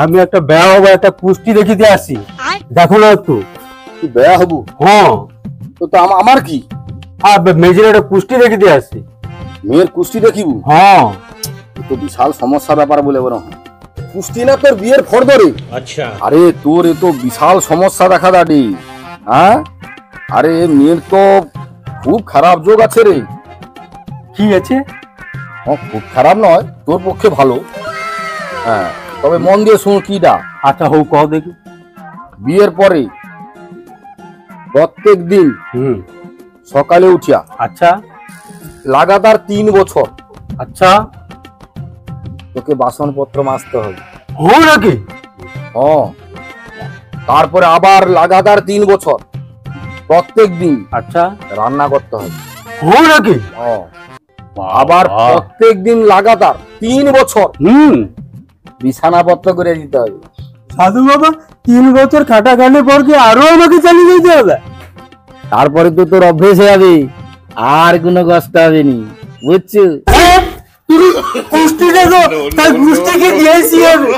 আমি একটা বেয়া হবো, একটা কুস্তি দেখিতে আসি, দেখো না একটু। তুই বেয়া হবু? হ্যাঁ। তো আমার কি? মেজের একটা কুস্তি দেখিতে আসি। মেয়ের কুস্তি দেখিবু? হ্যাঁ। তো বিশাল সমস্যা ব্যাপার বলে বলো। কুস্তি না তোর বিয়ের ফর্দরে? আচ্ছা। আরে তোর এ তো বিশাল সমস্যা দেখা দাঁড়ি। হ্যাঁ, আরে মেয়ের তো খুব খারাপ যোগ আছে রে। কি আছে? খুব খারাপ নয়, তোর পক্ষে ভালো। হ্যাঁ, তবে মন দিয়ে শুন কিটা। আচ্ছা হোক, কহ দেখি। বিয়ের পরে প্রত্যেক দিন সকালে উঠিয়া, আচ্ছা, লাগাতার 3 বছর, আচ্ছা, তোকে বাসনপত্র মাজতে হবে। হো নাকি? হ্যাঁ, তারপরে আবার লাগাতার 3 বছর প্রত্যেক দিন, আচ্ছা, রান্না করতে হবে। হো নাকি? হ্যাঁ, আবার প্রত্যেক দিন লাগাতার 3 বছর বিছানাপত্র করে দিতে হবে। সাধু বাবা, 3 বছর খাটাখাটি পর কি আরো আমাকে চালিয়ে দিতে হবে? তারপরে তো তোর অভ্যেস হয়ে যাবে, আর কোনো কষ্ট হবে নি, বুঝছো? কুস্তি দেখো, তাই কুস্তি কি দিয়েছি আমি।